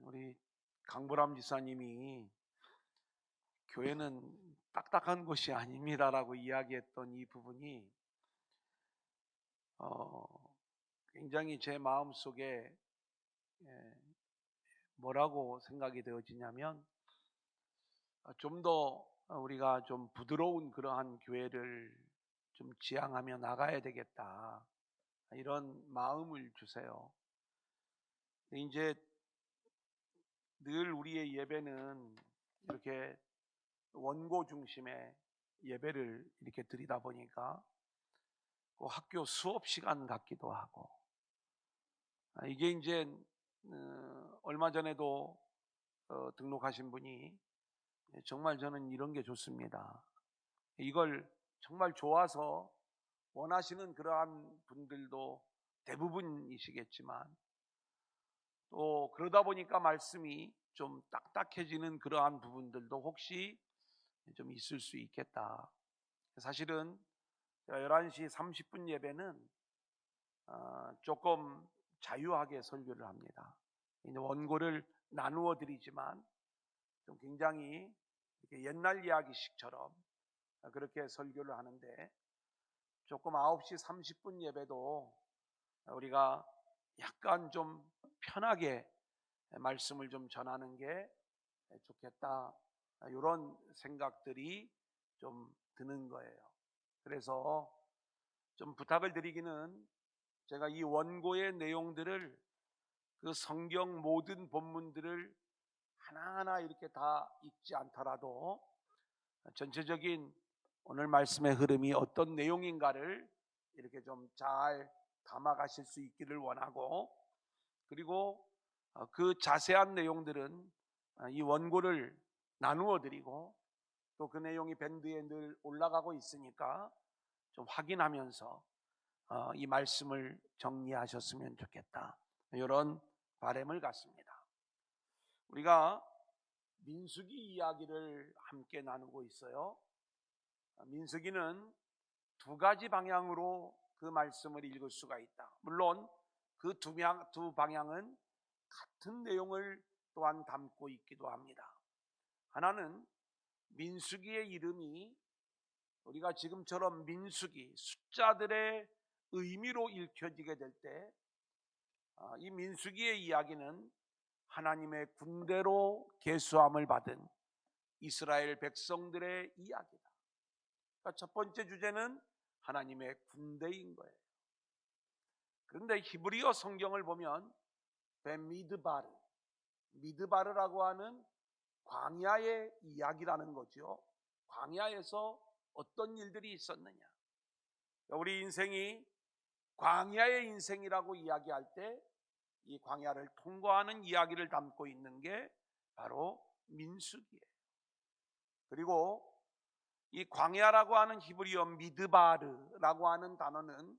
우리 강보람 지사님이 교회는 딱딱한 곳이 아닙니다라고 이야기했던 이 부분이 어, 굉장히 제 마음속에 뭐라고 생각이 되어지냐면 좀 더 우리가 좀 부드러운 그러한 교회를 좀 지향하며 나가야 되겠다, 이런 마음을 주세요. 이제 늘 우리의 예배는 이렇게 원고 중심의 예배를 이렇게 드리다 보니까 그 학교 수업 시간 같기도 하고, 이게 이제 얼마 전에도 등록하신 분이 정말 저는 이런 게 좋습니다, 이걸 정말 좋아서 원하시는 그러한 분들도 대부분이시겠지만, 또 그러다 보니까 말씀이 좀 딱딱해지는 그러한 부분들도 혹시 좀 있을 수 있겠다. 사실은 11시 30분 예배는 조금 자유하게 설교를 합니다. 이제 원고를 나누어 드리지만 좀 굉장히 이렇게 옛날 이야기식처럼 그렇게 설교를 하는데, 조금 9시 30분 예배도 우리가 약간 좀 편하게 말씀을 좀 전하는 게 좋겠다, 이런 생각들이 좀 드는 거예요. 그래서 좀 부탁을 드리기는, 제가 이 원고의 내용들을, 그 성경 모든 본문들을 하나하나 이렇게 다 읽지 않더라도 전체적인 오늘 말씀의 흐름이 어떤 내용인가를 이렇게 좀 잘 담아가실 수 있기를 원하고, 그리고 그 자세한 내용들은 이 원고를 나누어 드리고, 또 그 내용이 밴드에 늘 올라가고 있으니까 좀 확인하면서 이 말씀을 정리하셨으면 좋겠다, 이런 바람을 갖습니다. 우리가 민수기 이야기를 함께 나누고 있어요. 민수기는 두 가지 방향으로 그 말씀을 읽을 수가 있다. 물론 그 두 방향은 같은 내용을 또한 담고 있기도 합니다. 하나는 민수기의 이름이 우리가 지금처럼 민수기, 숫자들의 의미로 읽혀지게 될 때, 이 민수기의 이야기는 하나님의 군대로 계수함을 받은 이스라엘 백성들의 이야기다. 그러니까 첫 번째 주제는 하나님의 군대인 거예요. 그런데 히브리어 성경을 보면 미드바르라고 하는 광야의 이야기라는 거죠. 광야에서 어떤 일들이 있었느냐, 우리 인생이 광야의 인생이라고 이야기할 때 이 광야를 통과하는 이야기를 담고 있는 게 바로 민수기예요. 그리고 이 광야라고 하는 히브리어 미드바르라고 하는 단어는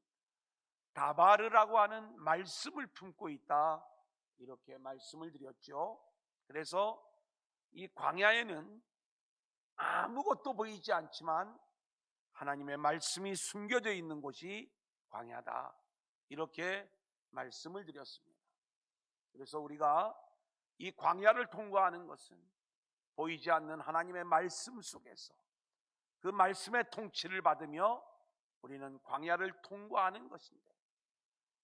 다바르라고 하는 말씀을 품고 있다, 이렇게 말씀을 드렸죠. 그래서 이 광야에는 아무것도 보이지 않지만 하나님의 말씀이 숨겨져 있는 곳이 광야다, 이렇게 말씀을 드렸습니다. 그래서 우리가 이 광야를 통과하는 것은 보이지 않는 하나님의 말씀 속에서 그 말씀의 통치를 받으며 우리는 광야를 통과하는 것인데,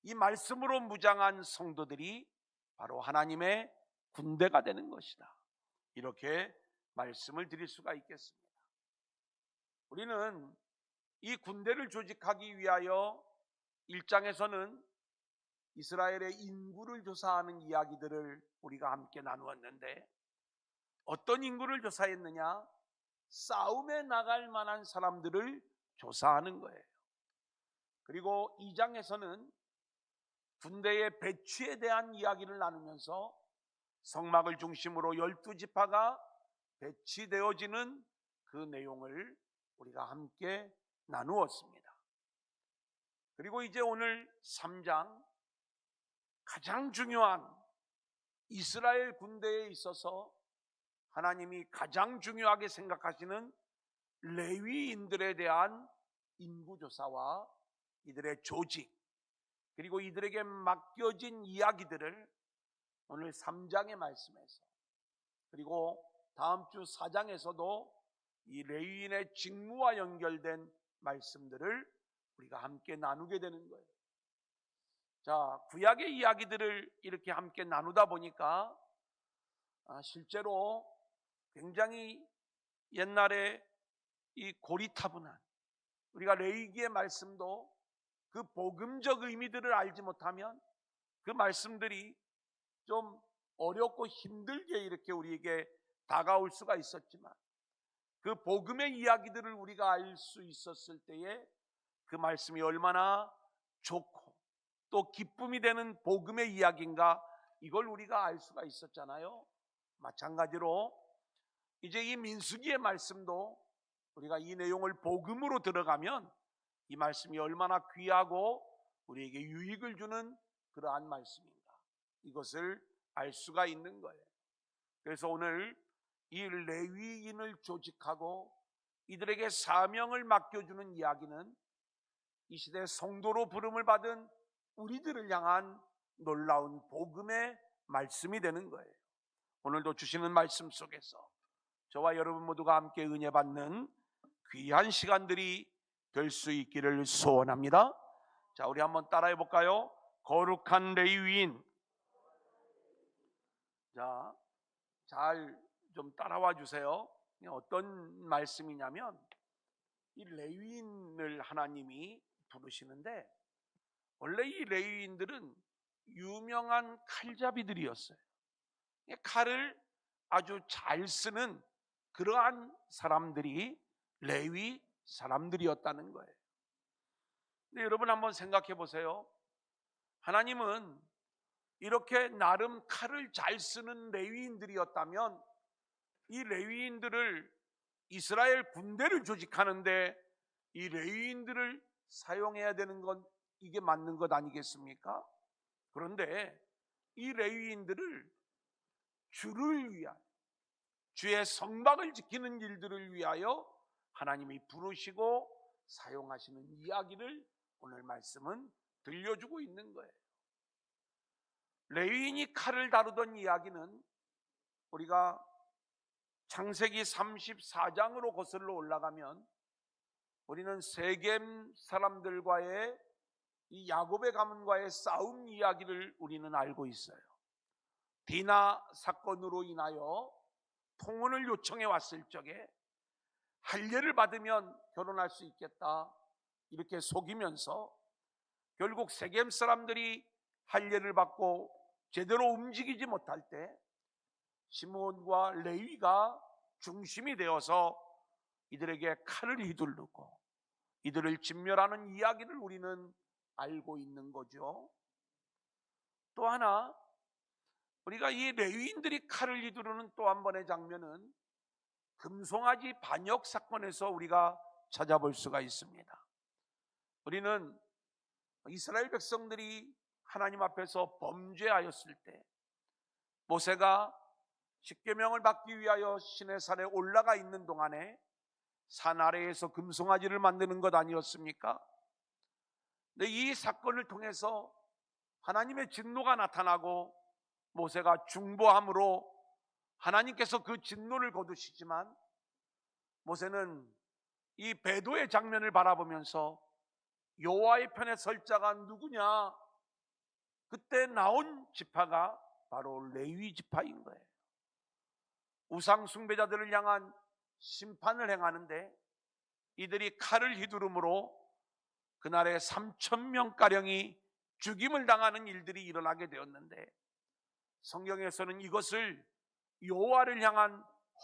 이 말씀으로 무장한 성도들이 바로 하나님의 군대가 되는 것이다, 이렇게 말씀을 드릴 수가 있겠습니다. 우리는 이 군대를 조직하기 위하여 1장에서는 이스라엘의 인구를 조사하는 이야기들을 우리가 함께 나누었는데, 어떤 인구를 조사했느냐? 싸움에 나갈 만한 사람들을 조사하는 거예요. 그리고 2장에서는 군대의 배치에 대한 이야기를 나누면서 성막을 중심으로 12지파가 배치되어지는 그 내용을 우리가 함께 나누었습니다. 그리고 이제 오늘 3장, 가장 중요한 이스라엘 군대에 있어서 하나님이 가장 중요하게 생각하시는 레위인들에 대한 인구조사와 이들의 조직, 그리고 이들에게 맡겨진 이야기들을 오늘 3장의 말씀에서, 그리고 다음 주 4장에서도 이 레위인의 직무와 연결된 말씀들을 우리가 함께 나누게 되는 거예요. 자, 구약의 이야기들을 이렇게 함께 나누다 보니까 실제로 굉장히 옛날에 이 고리타분한, 우리가 레위기의 말씀도 그 복음적 의미들을 알지 못하면 그 말씀들이 좀 어렵고 힘들게 이렇게 우리에게 다가올 수가 있었지만, 그 복음의 이야기들을 우리가 알 수 있었을 때에 그 말씀이 얼마나 좋고 또 기쁨이 되는 복음의 이야기인가, 이걸 우리가 알 수가 있었잖아요. 마찬가지로 이제 이 민수기의 말씀도 우리가 이 내용을 복음으로 들어가면 이 말씀이 얼마나 귀하고 우리에게 유익을 주는 그러한 말씀인가, 이것을 알 수가 있는 거예요. 그래서 오늘 이 레위인을 조직하고 이들에게 사명을 맡겨주는 이야기는 이 시대 성도로 부름을 받은 우리들을 향한 놀라운 복음의 말씀이 되는 거예요. 오늘도 주시는 말씀 속에서 저와 여러분 모두가 함께 은혜 받는 귀한 시간들이 될 수 있기를 소원합니다. 자, 우리 한번 따라해 볼까요? 거룩한 레위인. 자, 잘 좀 따라와 주세요. 어떤 말씀이냐면, 이 레위인을 하나님이 부르시는데, 원래 이 레위인들은 유명한 칼잡이들이었어요. 칼을 아주 잘 쓰는 그러한 사람들이 레위 사람들이었다는 거예요. 근데 여러분 한번 생각해 보세요. 하나님은 이렇게 나름 칼을 잘 쓰는 레위인들이었다면 이 레위인들을, 이스라엘 군대를 조직하는데 이 레위인들을 사용해야 되는 건 이게 맞는 것 아니겠습니까? 그런데 이 레위인들을 주를 위하여, 주의 성막을 지키는 일들을 위하여 하나님이 부르시고 사용하시는 이야기를 오늘 말씀은 들려주고 있는 거예요. 레위인이 칼을 다루던 이야기는 우리가 창세기 34장으로 거슬러 올라가면 우리는 세겜 사람들과의 이 야곱의 가문과의 싸움 이야기를 우리는 알고 있어요. 디나 사건으로 인하여 통혼을 요청해 왔을 적에 할례를 받으면 결혼할 수 있겠다 이렇게 속이면서 결국 세겜 사람들이 할례를 받고 제대로 움직이지 못할 때 시므온과 레위가 중심이 되어서 이들에게 칼을 휘두르고 이들을 진멸하는 이야기를 우리는 알고 있는 거죠. 또 하나, 우리가 이 레위인들이 칼을 휘두르는 또 한 번의 장면은 금송아지 반역 사건에서 우리가 찾아볼 수가 있습니다. 우리는 이스라엘 백성들이 하나님 앞에서 범죄하였을 때 모세가 십계명을 받기 위하여 시내산에 올라가 있는 동안에 산 아래에서 금송아지를 만드는 것 아니었습니까? 근데 이 사건을 통해서 하나님의 진노가 나타나고 모세가 중보함으로 하나님께서 그 진노를 거두시지만 모세는 이 배도의 장면을 바라보면서 여호와의 편에 설 자가 누구냐? 그때 나온 지파가 바로 레위 지파인 거예요. 우상 숭배자들을 향한 심판을 행하는데 이들이 칼을 휘두름으로 그날에 3,000명가량이 죽임을 당하는 일들이 일어나게 되었는데 성경에서는 이것을 여호와를 향한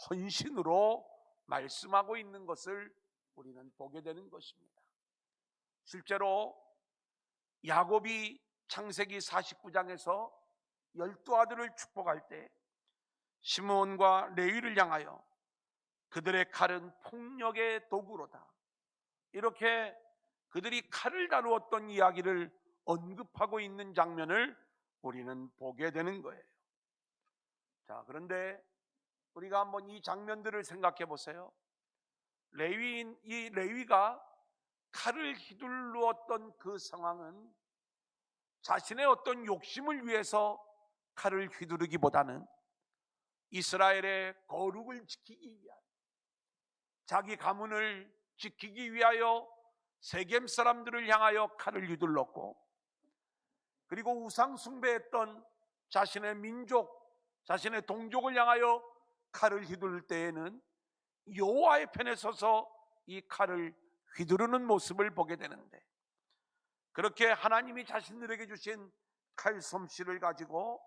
헌신으로 말씀하고 있는 것을 우리는 보게 되는 것입니다. 실제로 야곱이 창세기 49장에서 12아들을 축복할 때 시므온과 레위를 향하여 그들의 칼은 폭력의 도구로다, 이렇게 그들이 칼을 다루었던 이야기를 언급하고 있는 장면을 우리는 보게 되는 거예요. 자, 그런데 우리가 한번 이 장면들을 생각해 보세요. 이 레위가 칼을 휘둘렀던 그 상황은 자신의 어떤 욕심을 위해서 칼을 휘두르기보다는 이스라엘의 거룩을 지키기 위하여, 자기 가문을 지키기 위하여 세겜 사람들을 향하여 칼을 휘둘렀고, 그리고 우상 숭배했던 자신의 민족, 자신의 동족을 향하여 칼을 휘두를 때에는 여호와의 편에 서서 이 칼을 휘두르는 모습을 보게 되는데, 그렇게 하나님이 자신들에게 주신 칼 솜씨를 가지고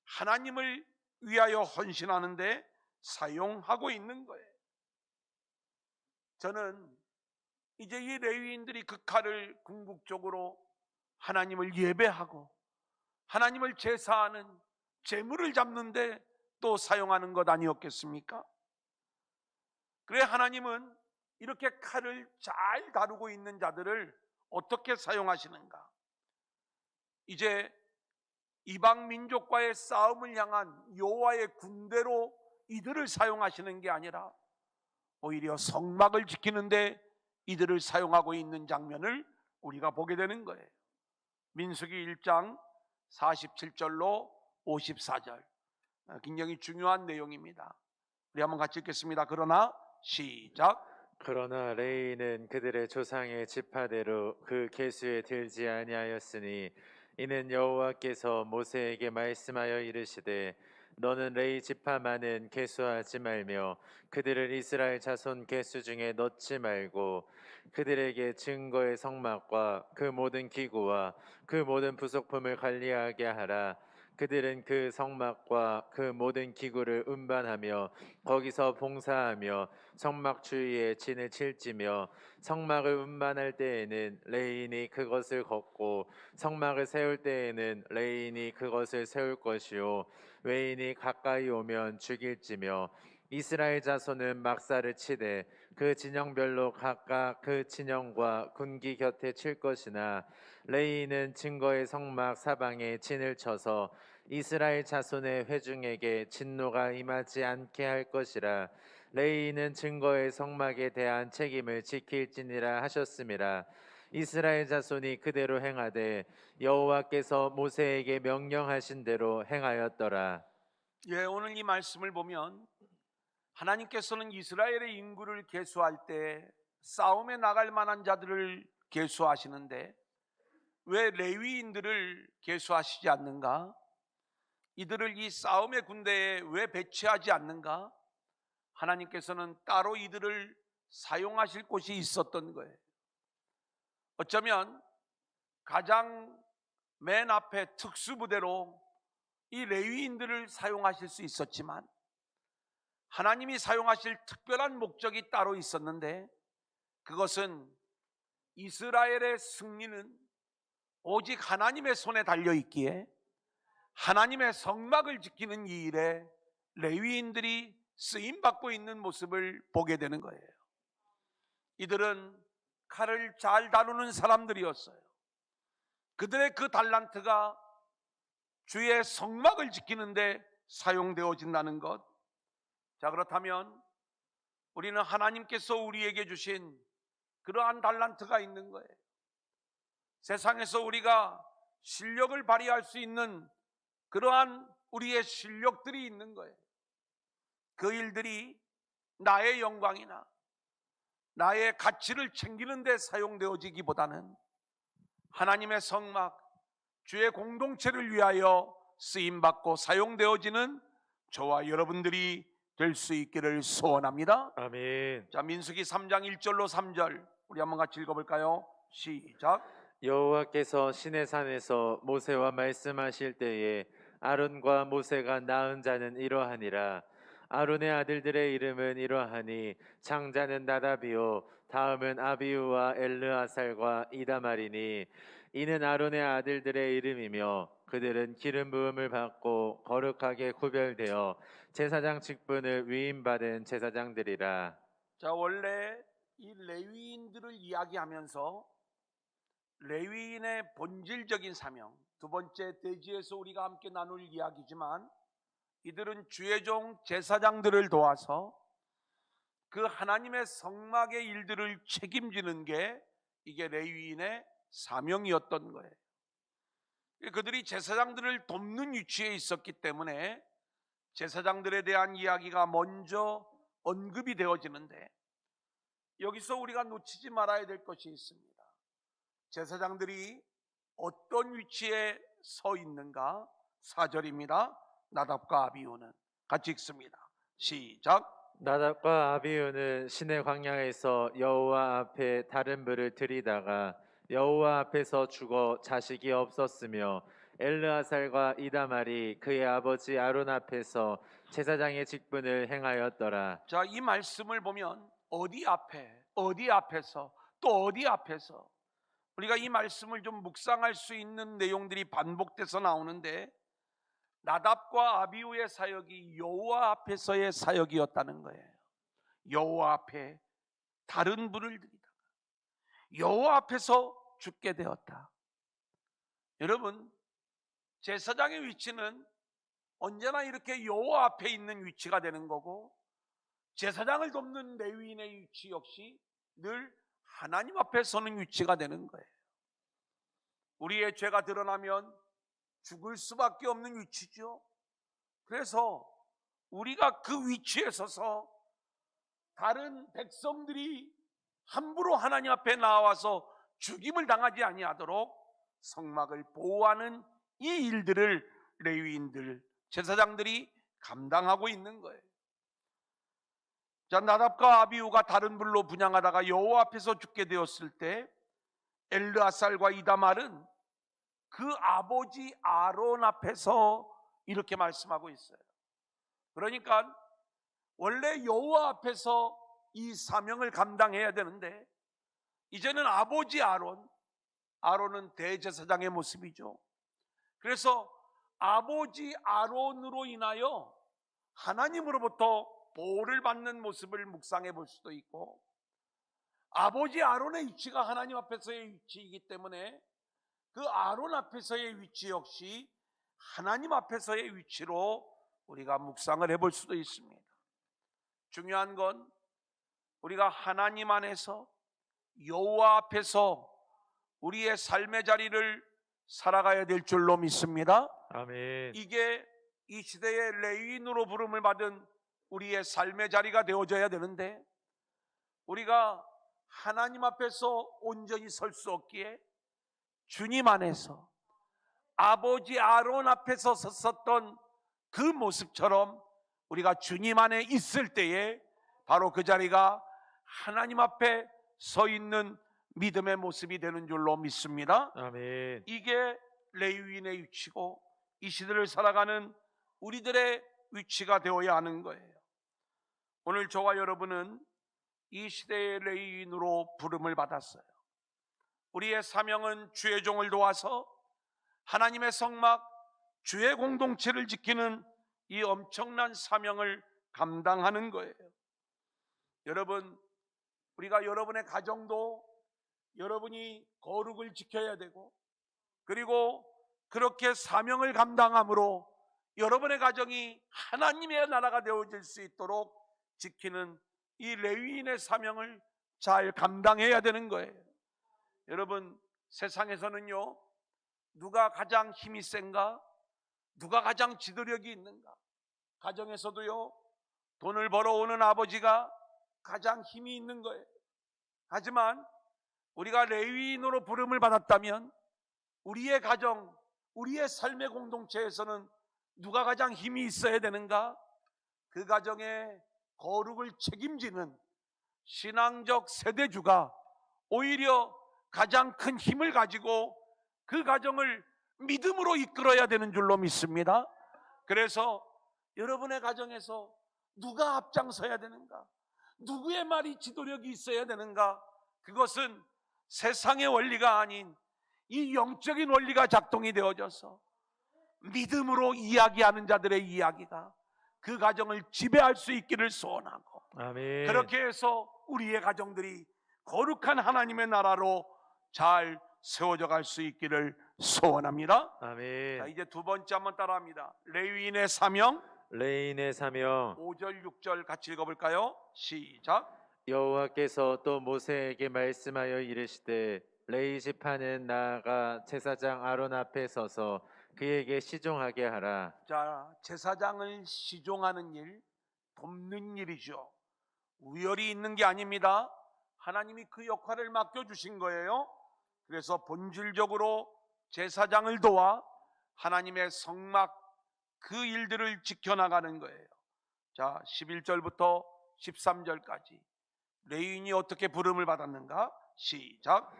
하나님을 위하여 헌신하는데 사용하고 있는 거예요. 저는 이제 이 레위인들이 그 칼을 궁극적으로 하나님을 예배하고 하나님을 제사하는, 제물을 잡는데 또 사용하는 것 아니었겠습니까? 그래 하나님은 이렇게 칼을 잘 다루고 있는 자들을 어떻게 사용하시는가? 이제 이방 민족과의 싸움을 향한 여호와의 군대로 이들을 사용하시는 게 아니라 오히려 성막을 지키는데 이들을 사용하고 있는 장면을 우리가 보게 되는 거예요. 민수기 1장 47절로 54절, 굉장히 중요한 내용입니다. 우리 한번 같이 읽겠습니다. 그러나 시작. 그러나 레위인은 그들의 조상의 지파대로 그 계수에 들지 아니하였으니 이는 여호와께서 모세에게 말씀하여 이르시되 너는 레위 지파만은 계수하지 말며 그들을 이스라엘 자손 계수 중에 넣지 말고 그들에게 증거의 성막과 그 모든 기구와 그 모든 부속품을 관리하게 하라. 그들은 그 성막과 그 모든 기구를 운반하며 거기서 봉사하며 성막 주위에 진을 칠지며 성막을 운반할 때에는 레위인이 그것을 걷고 성막을 세울 때에는 레위인이 그것을 세울 것이요 외인이 가까이 오면 죽일지며 이스라엘 자손은 막사를 치되 그 진영별로 각각 그 진영과 군기 곁에 칠 것이나 레위인은 증거의 성막 사방에 진을 쳐서 이스라엘 자손의 회중에게 진노가 임하지 않게 할 것이라. 레위인은 증거의 성막에 대한 책임을 지킬지니라 하셨음이라. 이스라엘 자손이 그대로 행하되 여호와께서 모세에게 명령하신 대로 행하였더라. 오늘 이 말씀을 보면 하나님께서는 이스라엘의 인구를 계수할 때 싸움에 나갈 만한 자들을 계수하시는데 왜 레위인들을 계수하시지 않는가? 이들을 이 싸움의 군대에 왜 배치하지 않는가? 하나님께서는 따로 이들을 사용하실 곳이 있었던 거예요. 어쩌면 가장 맨 앞에 특수부대로 이 레위인들을 사용하실 수 있었지만 하나님이 사용하실 특별한 목적이 따로 있었는데, 그것은 이스라엘의 승리는 오직 하나님의 손에 달려있기에 하나님의 성막을 지키는 이 일에 레위인들이 쓰임받고 있는 모습을 보게 되는 거예요. 이들은 칼을 잘 다루는 사람들이었어요. 그들의 그 달란트가 주의 성막을 지키는데 사용되어진다는 것. 자, 그렇다면 우리는 하나님께서 우리에게 주신 그러한 달란트가 있는 거예요. 세상에서 우리가 실력을 발휘할 수 있는 그러한 우리의 실력들이 있는 거예요. 그 일들이 나의 영광이나 나의 가치를 챙기는 데 사용되어지기보다는 하나님의 성막, 주의 공동체를 위하여 쓰임받고 사용되어지는 저와 여러분들이 될 수 있기를 소원합니다. 아멘. 자, 민수기 3장 1절로 3절 우리 한번 같이 읽어볼까요? 시작. 여호와께서 시내산에서 모세와 말씀하실 때에 아론과 모세가 낳은 자는 이러하니라. 아론의 아들들의 이름은 이러하니 장자는 나답이요 다음은 아비우와 엘르아살과 이다말이니 이는 아론의 아들들의 이름이며 그들은 기름 부음을 받고 거룩하게 구별되어 제사장 직분을 위임받은 제사장들이라. 자, 원래 이 레위인들을 이야기하면서 레위인의 본질적인 사명, 두 번째 대지에서 우리가 함께 나눌 이야기지만, 이들은 주의 종 제사장들을 도와서 그 하나님의 성막의 일들을 책임지는 게 이게 레위인의 사명이었던 거예요. 그들이 제사장들을 돕는 위치에 있었기 때문에 제사장들에 대한 이야기가 먼저 언급이 되어지는데, 여기서 우리가 놓치지 말아야 될 것이 있습니다. 제사장들이 어떤 위치에 서 있는가? 4절입니다. 나답과 아비후는 같이 읽습니다. 시작. 나답과 아비후는 시내 광야에서 여호와 앞에 다른 불을 들이다가 여호와 앞에서 죽어 자식이 없었으며 엘르아살과 이다말이 그의 아버지 아론 앞에서 제사장의 직분을 행하였더라. 자, 이 말씀을 보면 어디 앞에, 어디 앞에서, 또 어디 앞에서, 우리가 이 말씀을 좀 묵상할 수 있는 내용들이 반복돼서 나오는데, 나답과 아비후의 사역이 여호와 앞에서의 사역이었다는 거예요. 여호와 앞에 다른 불을 들이다가 여호와 앞에서 죽게 되었다. 여러분, 제사장의 위치는 언제나 이렇게 여호와 앞에 있는 위치가 되는 거고, 제사장을 돕는 레위인의 위치 역시 늘 하나님 앞에 서는 위치가 되는 거예요. 우리의 죄가 드러나면 죽을 수밖에 없는 위치죠. 그래서 우리가 그 위치에 서서 다른 백성들이 함부로 하나님 앞에 나와서 죽임을 당하지 아니하도록 성막을 보호하는 이 일들을 레위인들, 제사장들이 감당하고 있는 거예요. 자, 나답과 아비후가 다른 불로 분향하다가 여호와 앞에서 죽게 되었을 때 엘르아살과 이다말은 그 아버지 아론 앞에서 이렇게 말씀하고 있어요. 그러니까 원래 여호와 앞에서 이 사명을 감당해야 되는데, 이제는 아버지 아론은 대제사장의 모습이죠. 그래서 아버지 아론으로 인하여 하나님으로부터 보호를 받는 모습을 묵상해 볼 수도 있고, 아버지 아론의 위치가 하나님 앞에서의 위치이기 때문에 그 아론 앞에서의 위치 역시 하나님 앞에서의 위치로 우리가 묵상을 해볼 수도 있습니다. 중요한 건 우리가 하나님 안에서 여호와 앞에서 우리의 삶의 자리를 살아가야 될 줄로 믿습니다. 아멘. 이게 이 시대의 레위인으로 부름을 받은 우리의 삶의 자리가 되어져야 되는데, 우리가 하나님 앞에서 온전히 설 수 없기에 주님 안에서 아버지 아론 앞에서 섰었던 그 모습처럼 우리가 주님 안에 있을 때에 바로 그 자리가 하나님 앞에 서 있는 믿음의 모습이 되는 줄로 믿습니다. 아멘. 이게 레위인의 위치고 이 시대를 살아가는 우리들의 위치가 되어야 하는 거예요. 오늘 저와 여러분은 이 시대의 레위인으로 부름을 받았어요. 우리의 사명은 주의 종을 도와서 하나님의 성막, 주의 공동체를 지키는 이 엄청난 사명을 감당하는 거예요. 여러분, 우리가 여러분의 가정도 여러분이 거룩을 지켜야 되고, 그리고 그렇게 사명을 감당함으로 여러분의 가정이 하나님의 나라가 되어질 수 있도록 지키는 이 레위인의 사명을 잘 감당해야 되는 거예요. 여러분, 세상에서는요, 누가 가장 힘이 센가? 누가 가장 지도력이 있는가? 가정에서도요, 돈을 벌어오는 아버지가 가장 힘이 있는 거예요. 하지만 우리가 레위인으로 부름을 받았다면 우리의 가정, 우리의 삶의 공동체에서는 누가 가장 힘이 있어야 되는가? 그 가정의 거룩을 책임지는 신앙적 세대주가 오히려 가장 큰 힘을 가지고 그 가정을 믿음으로 이끌어야 되는 줄로 믿습니다. 그래서 여러분의 가정에서 누가 앞장서야 되는가? 누구의 말이 지도력이 있어야 되는가? 그것은 세상의 원리가 아닌 이 영적인 원리가 작동이 되어져서 믿음으로 이야기하는 자들의 이야기가 그 가정을 지배할 수 있기를 소원하고, 아멘. 그렇게 해서 우리의 가정들이 거룩한 하나님의 나라로 잘 세워져 갈 수 있기를 소원합니다. 아멘. 자, 이제 두 번째 한번 따라합니다. 레위인의 사명, 레위인의 사명. 5절 6절 같이 읽어볼까요? 시작. 여호와께서 또 모세에게 말씀하여 이르시되 레위 지파는 나아가 제사장 아론 앞에 서서 그에게 시종하게 하라. 자, 제사장을 시종하는 일, 돕는 일이죠. 우열이 있는 게 아닙니다. 하나님이 그 역할을 맡겨주신 거예요. 그래서 본질적으로 제사장을 도와 하나님의 성막 그 일들을 지켜나가는 거예요. 자, 11절부터 13절까지 레위인이 어떻게 부름을 받았는가? 시작.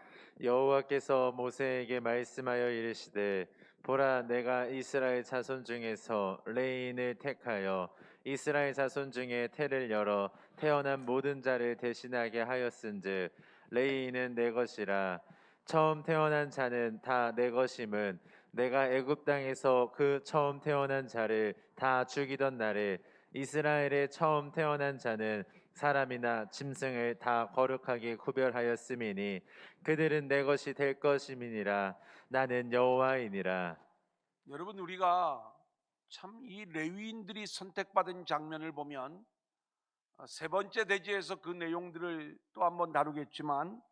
여호와께서 모세에게 말씀하여 이르시되 보라 내가 이스라엘 자손 중에서 레위인을 택하여 이스라엘 자손 중에 태를 열어 태어난 모든 자를 대신하게 하였은즉 레위인은 내 것이라. 처음 태어난 자는 다 내 것임은 내가 애굽 땅에서 그 처음 태어난 자를 다 죽이던 날에 이스라엘의 처음 태어난 자는 사람이나 짐승을 다 거룩하게 구별하였음이니 그들은 내 것이 될 것임이니라. 나는 여호와이니라. 여러분, 우리가 참 이 레위인들이 선택받은 장면을 보면 세 번째 대지에서 그 내용들을 또 한번 다루겠지만,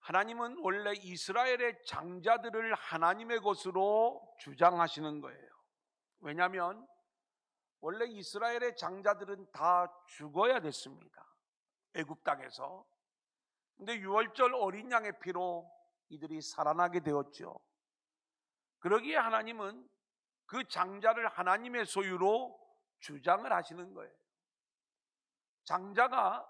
하나님은 원래 이스라엘의 장자들을 하나님의 것으로 주장하시는 거예요. 왜냐하면 원래 이스라엘의 장자들은 다 죽어야 됐습니다. 애굽 땅에서. 근데 유월절 어린 양의 피로 이들이 살아나게 되었죠. 그러기에 하나님은 그 장자를 하나님의 소유로 주장을 하시는 거예요. 장자가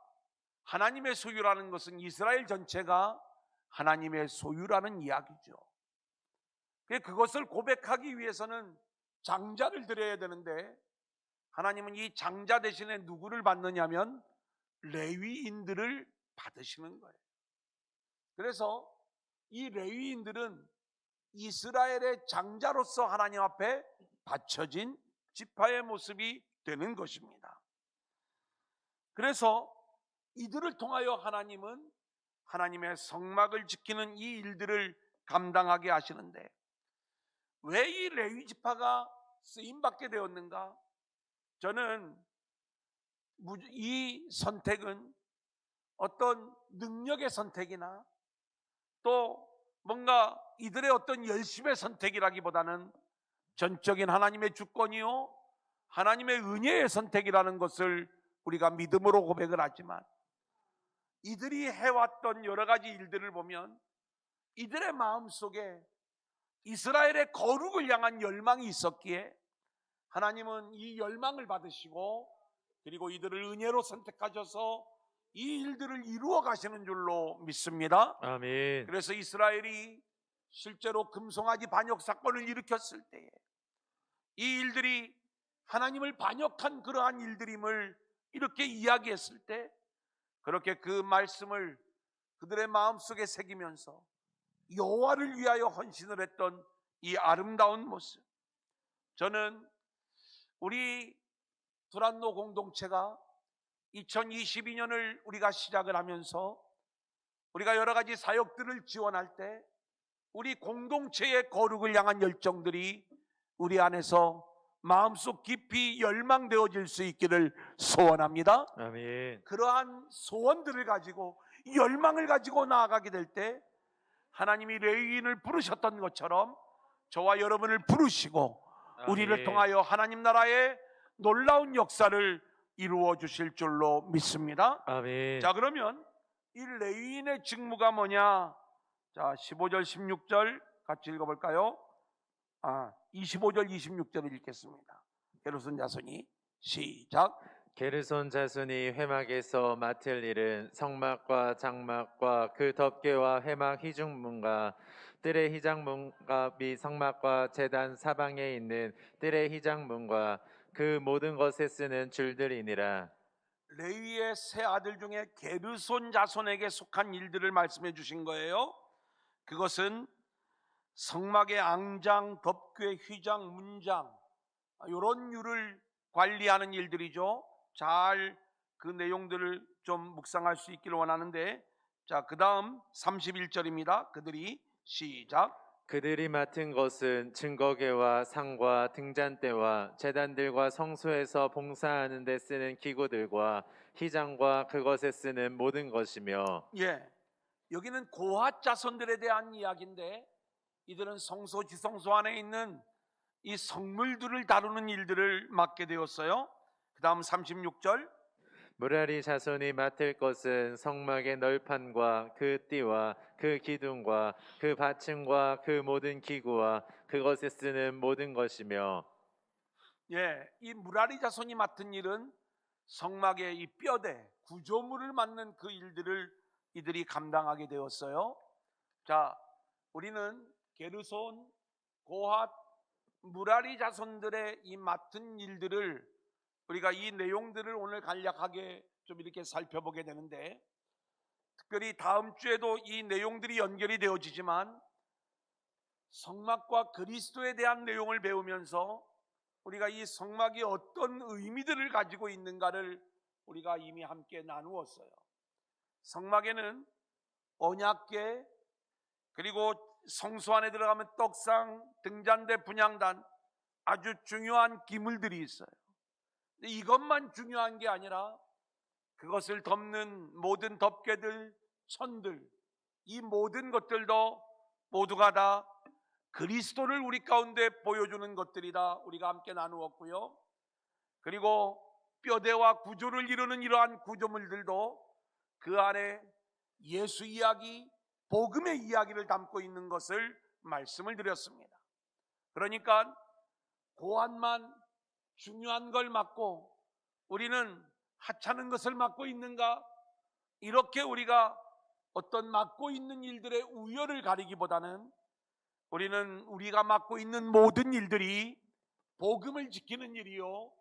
하나님의 소유라는 것은 이스라엘 전체가 하나님의 소유라는 이야기죠. 그것을 고백하기 위해서는 장자를 드려야 되는데, 하나님은 이 장자 대신에 누구를 받느냐면 레위인들을 받으시는 거예요. 그래서 이 레위인들은 이스라엘의 장자로서 하나님 앞에 바쳐진 지파의 모습이 되는 것입니다. 그래서 이들을 통하여 하나님은 하나님의 성막을 지키는 이 일들을 감당하게 하시는데, 왜 이 레위 지파가 쓰임받게 되었는가? 저는 이 선택은 어떤 능력의 선택이나 또 뭔가 이들의 어떤 열심의 선택이라기보다는 전적인 하나님의 주권이요 하나님의 은혜의 선택이라는 것을 우리가 믿음으로 고백을 하지만, 이들이 해왔던 여러 가지 일들을 보면 이들의 마음속에 이스라엘의 거룩을 향한 열망이 있었기에 하나님은 이 열망을 받으시고, 그리고 이들을 은혜로 선택하셔서 이 일들을 이루어 가시는 줄로 믿습니다. 아멘. 그래서 이스라엘이 실제로 금송아지 반역 사건을 일으켰을 때에 이 일들이 하나님을 반역한 그러한 일들임을 이렇게 이야기했을 때, 그렇게 그 말씀을 그들의 마음속에 새기면서 여호와를 위하여 헌신을 했던 이 아름다운 모습, 저는 우리 두란노 공동체가 2022년을 우리가 시작을 하면서 우리가 여러 가지 사역들을 지원할 때 우리 공동체의 거룩을 향한 열정들이 우리 안에서 마음속 깊이 열망되어질 수 있기를 소원합니다. 아멘. 그러한 소원들을 가지고 열망을 가지고 나아가게 될 때 하나님이 레위인을 부르셨던 것처럼 저와 여러분을 부르시고 우리를 통하여 하나님 나라의 놀라운 역사를 이루어 주실 줄로 믿습니다. 아멘. 자, 그러면 이 레위인의 직무가 뭐냐? 자, 15절 16절 같이 읽어볼까요? 25절 26절을 읽겠습니다. 게르손 자손이 시작. 게르손 자손이 회막에서 맡을 일은 성막과 장막과 그 덮개와 회막 희중문과 뜰의 희장문과 및 성막과 제단 사방에 있는 뜰의 희장문과 그 모든 것에 쓰는 줄들이니라. 레위의 세 아들 중에 게르손 자손에게 속한 일들을 말씀해 주신 거예요. 그것은 성막의 앙장, 덮개, 휘장, 문장, 이런 율을 관리하는 일들이죠. 잘 그 내용들을 좀 묵상할 수 있기를 원하는데, 자, 그 다음 31절입니다. 그들이 시작. 그들이 맡은 것은 증거궤와 상과 등잔대와 제단들과 성소에서 봉사하는 데 쓰는 기구들과 희장과 그것에 쓰는 모든 것이며. 예, 여기는 고핫 자손들에 대한 이야기인데 이들은 성소 지성소 안에 있는 이 성물들을 다루는 일들을 맡게 되었어요. 그 다음 36절. 무라리 자손이 맡을 것은 성막의 널판과 그 띠와 그 기둥과 그 받침과 그 모든 기구와 그것에 쓰는 모든 것이며, 이 무라리 자손이 맡은 일은 성막의 이 뼈대 구조물을 맡는 그 일들을 이들이 감당하게 되었어요. 자, 우리는 게르손, 고핫, 무라리 자손들의 이 맡은 일들을 우리가 이 내용들을 오늘 간략하게 좀 이렇게 살펴보게 되는데, 특별히 다음 주에도 이 내용들이 연결이 되어지지만 성막과 그리스도에 대한 내용을 배우면서 우리가 이 성막이 어떤 의미들을 가지고 있는가를 우리가 이미 함께 나누었어요. 성막에는 언약궤, 그리고 성소 안에 들어가면 떡상, 등잔대, 분향단, 아주 중요한 기물들이 있어요. 근데 이것만 중요한 게 아니라 그것을 덮는 모든 덮개들, 천들, 이 모든 것들도 모두가 다 그리스도를 우리 가운데 보여주는 것들이다 우리가 함께 나누었고요. 그리고 뼈대와 구조를 이루는 이러한 구조물들도 그 안에 예수 이야기, 복음의 이야기를 담고 있는 것을 말씀을 드렸습니다. 그러니까 고안만 중요한 걸 맡고 우리는 하찮은 것을 맡고 있는가? 이렇게 우리가 어떤 맡고 있는 일들의 우열을 가리기보다는 우리는 우리가 맡고 있는 모든 일들이 복음을 지키는 일이요,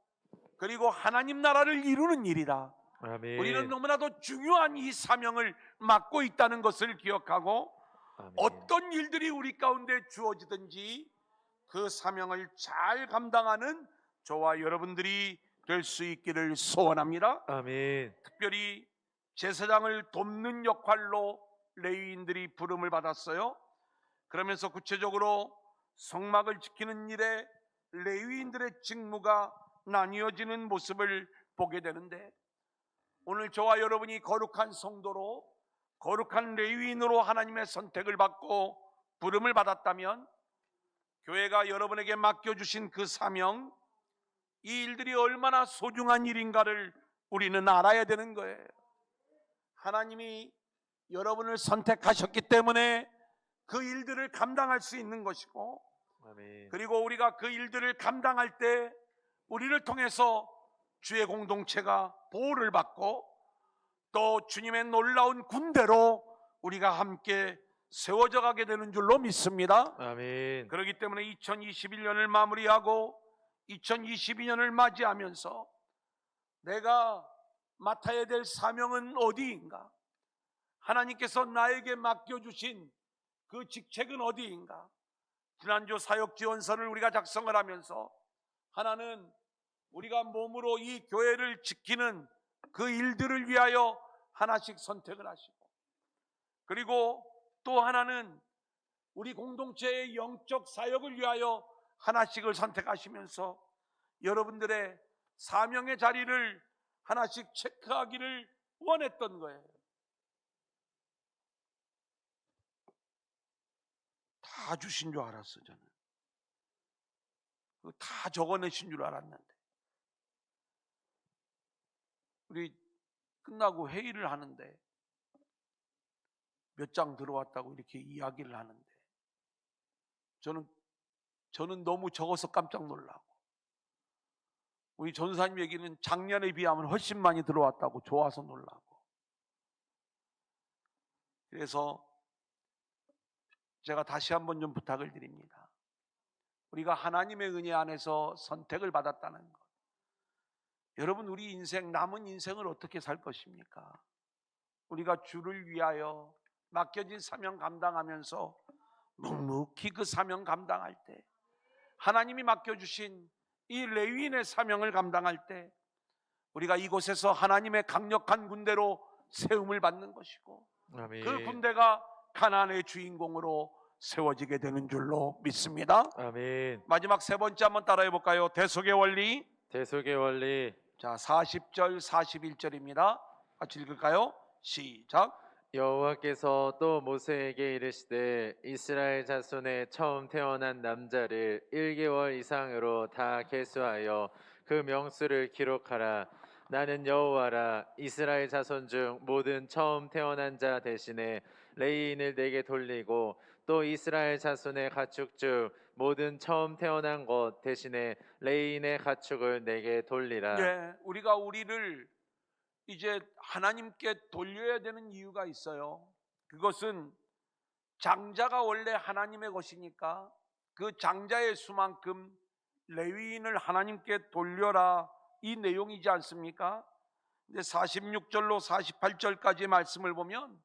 그리고 하나님 나라를 이루는 일이다. 아멘. 우리는 너무나도 중요한 이 사명을 맡고 있다는 것을 기억하고 아멘. 어떤 일들이 우리 가운데 주어지든지 그 사명을 잘 감당하는 저와 여러분들이 될 수 있기를 소원합니다. 아멘. 특별히 제사장을 돕는 역할로 레위인들이 부름을 받았어요. 그러면서 구체적으로 성막을 지키는 일에 레위인들의 직무가 나뉘어지는 모습을 보게 되는데, 오늘 저와 여러분이 거룩한 성도로, 거룩한 레위인으로 하나님의 선택을 받고 부름을 받았다면 교회가 여러분에게 맡겨주신 그 사명, 이 일들이 얼마나 소중한 일인가를 우리는 알아야 되는 거예요. 하나님이 여러분을 선택하셨기 때문에 그 일들을 감당할 수 있는 것이고, 아멘. 그리고 우리가 그 일들을 감당할 때 우리를 통해서 주의 공동체가 보호를 받고 또 주님의 놀라운 군대로 우리가 함께 세워져 가게 되는 줄로 믿습니다. 아멘. 그렇기 때문에 2021년을 마무리하고 2022년을 맞이하면서 내가 맡아야 될 사명은 어디인가? 하나님께서 나에게 맡겨주신 그 직책은 어디인가? 지난주 사역지원서를 우리가 작성을 하면서 하나는 우리가 몸으로 이 교회를 지키는 그 일들을 위하여 하나씩 선택을 하시고, 그리고 또 하나는 우리 공동체의 영적 사역을 위하여 하나씩을 선택하시면서 여러분들의 사명의 자리를 하나씩 체크하기를 원했던 거예요. 다 주신 줄 알았어. 저는 다 적어내신 줄 알았는데, 우리 끝나고 회의를 하는데 몇 장 들어왔다고 이렇게 이야기를 하는데 저는 너무 적어서 깜짝 놀라고, 우리 전사님 얘기는 작년에 비하면 훨씬 많이 들어왔다고 좋아서 놀라고. 그래서 제가 다시 한번 좀 부탁을 드립니다. 우리가 하나님의 은혜 안에서 선택을 받았다는 것, 여러분 우리 인생, 남은 인생을 어떻게 살 것입니까? 우리가 주를 위하여 맡겨진 사명 감당하면서 묵묵히 그 사명 감당할 때, 하나님이 맡겨주신 이 레위인의 사명을 감당할 때 우리가 이곳에서 하나님의 강력한 군대로 세움을 받는 것이고, 아멘. 그 군대가 가나안의 주인공으로 세워지게 되는 줄로 믿습니다. 아멘. 마지막 세 번째 한번 따라해 볼까요? 대속의 원리. 대속의 원리. 자, 40절 41절입니다. 같이 읽을까요? 시작. 여호와께서 또 모세에게 이르시되 이스라엘 자손의 처음 태어난 남자를 1개월 이상으로 다 계수하여 그 명수를 기록하라. 나는 여호와라. 이스라엘 자손 중 모든 처음 태어난 자 대신에 레위인을 내게 돌리고 또 이스라엘 자손의 가축 중 모든 처음 태어난 것 대신에 레위인의 가축을 내게 돌리라. 네, 우리가 우리를 이제 하나님께 돌려야 되는 이유가 있어요. 그것은 장자가 원래 하나님의 것이니까 그 장자의 수만큼 레위인을 하나님께 돌려라, 이 내용이지 않습니까? 근데 46절로 48절까지 말씀을 보면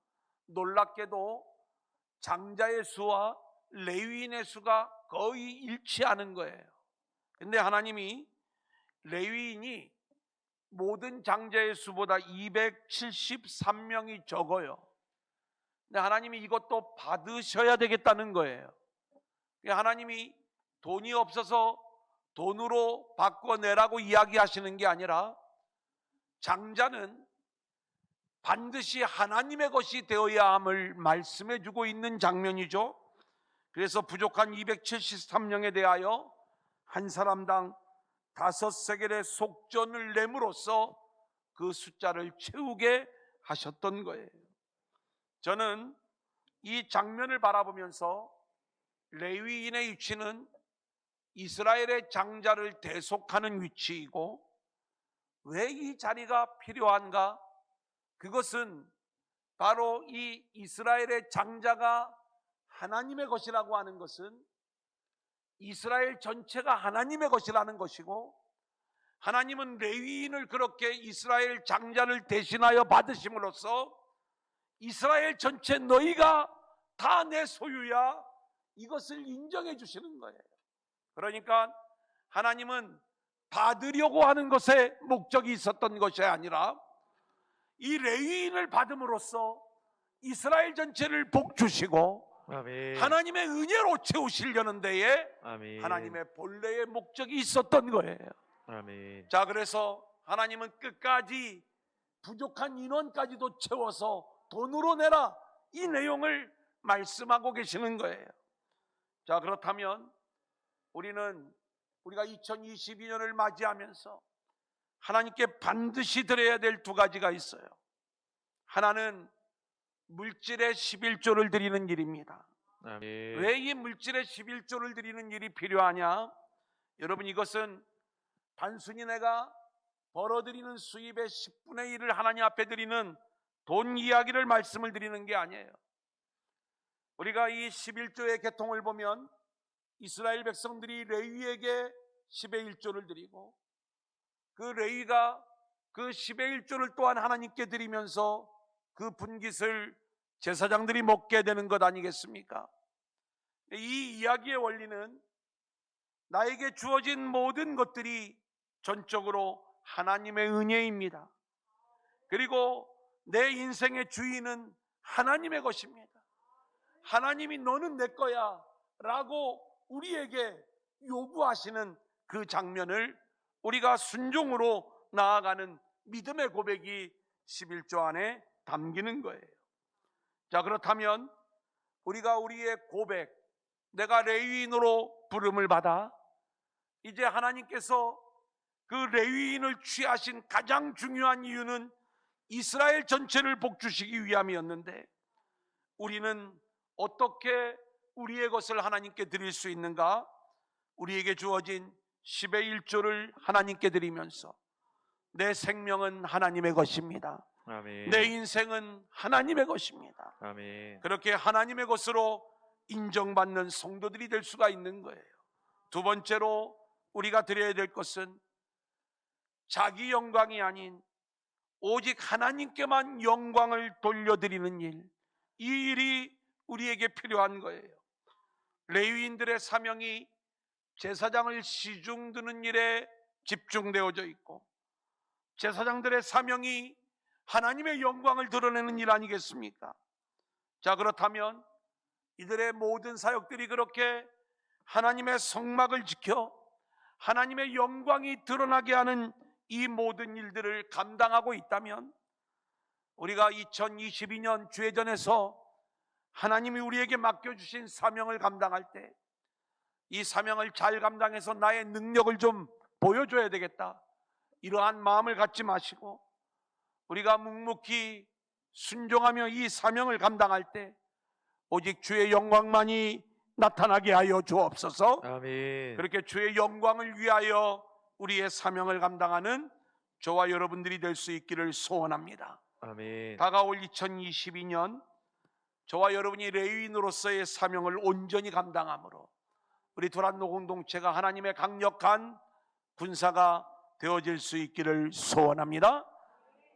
놀랍게도 장자의 수와 레위인의 수가 거의 일치하는 거예요. 근데 하나님이 레위인이 모든 장자의 수보다 273명이 적어요. 근데 하나님이 이것도 받으셔야 되겠다는 거예요. 하나님이 돈이 없어서 돈으로 바꿔내라고 이야기하시는 게 아니라 장자는 반드시 하나님의 것이 되어야 함을 말씀해 주고 있는 장면이죠. 그래서 부족한 273명에 대하여 한 사람당 5세겔의 속전을 내므로써 그 숫자를 채우게 하셨던 거예요. 저는 이 장면을 바라보면서 레위인의 위치는 이스라엘의 장자를 대속하는 위치이고, 왜 이 자리가 필요한가? 그것은 바로 이 이스라엘의 장자가 하나님의 것이라고 하는 것은 이스라엘 전체가 하나님의 것이라는 것이고, 하나님은 레위인을 그렇게 이스라엘 장자를 대신하여 받으심으로써 이스라엘 전체 너희가 다 내 소유야, 이것을 인정해 주시는 거예요. 그러니까 하나님은 받으려고 하는 것에 목적이 있었던 것이 아니라 이 레위인을 받음으로써 이스라엘 전체를 복 주시고 아멘. 하나님의 은혜로 채우시려는 데에 아멘. 하나님의 본래의 목적이 있었던 거예요. 아멘. 자, 그래서 하나님은 끝까지 부족한 인원까지도 채워서 돈으로 내라, 이 내용을 말씀하고 계시는 거예요. 자, 그렇다면 우리가 2022년을 맞이하면서 하나님께 반드시 드려야 될 두 가지가 있어요. 하나는 물질의 11조를 드리는 일입니다. 아멘. 왜 이 물질의 11조를 드리는 일이 필요하냐? 여러분, 이것은 단순히 내가 벌어들이는 수입의 10분의 1을 하나님 앞에 드리는 돈 이야기를 말씀을 드리는 게 아니에요. 우리가 이 11조의 계통을 보면 이스라엘 백성들이 레위에게 10의 1조를 드리고, 그 레위가 그 10의 1조를 또한 하나님께 드리면서 그 분깃을 제사장들이 먹게 되는 것 아니겠습니까? 이 이야기의 원리는 나에게 주어진 모든 것들이 전적으로 하나님의 은혜입니다. 그리고 내 인생의 주인은 하나님의 것입니다. 하나님이 너는 내 거야 라고 우리에게 요구하시는 그 장면을 우리가 순종으로 나아가는 믿음의 고백이 11조 안에 담기는 거예요. 자, 그렇다면 우리가 우리의 고백, 내가 레위인으로 부름을 받아 이제 하나님께서 그 레위인을 취하신 가장 중요한 이유는 이스라엘 전체를 복주시기 위함이었는데, 우리는 어떻게 우리의 것을 하나님께 드릴 수 있는가? 우리에게 주어진 10의 1조를 하나님께 드리면서 내 생명은 하나님의 것입니다. 아멘. 내 인생은 하나님의 것입니다. 아멘. 그렇게 하나님의 것으로 인정받는 성도들이 될 수가 있는 거예요. 두 번째로 우리가 드려야 될 것은 자기 영광이 아닌 오직 하나님께만 영광을 돌려드리는 일, 이 일이 우리에게 필요한 거예요. 레위인들의 사명이 제사장을 시중 드는 일에 집중되어져 있고, 제사장들의 사명이 하나님의 영광을 드러내는 일 아니겠습니까? 자, 그렇다면 이들의 모든 사역들이 그렇게 하나님의 성막을 지켜 하나님의 영광이 드러나게 하는 이 모든 일들을 감당하고 있다면 우리가 2022년 주회전에서 하나님이 우리에게 맡겨주신 사명을 감당할 때 이 사명을 잘 감당해서 나의 능력을 좀 보여줘야 되겠다, 이러한 마음을 갖지 마시고 우리가 묵묵히 순종하며 이 사명을 감당할 때 오직 주의 영광만이 나타나게 하여 주옵소서. 아멘. 그렇게 주의 영광을 위하여 우리의 사명을 감당하는 저와 여러분들이 될 수 있기를 소원합니다. 아멘. 다가올 2022년 저와 여러분이 레위인으로서의 사명을 온전히 감당함으로 우리 두란노 공동체가 하나님의 강력한 군사가 되어질 수 있기를 소원합니다.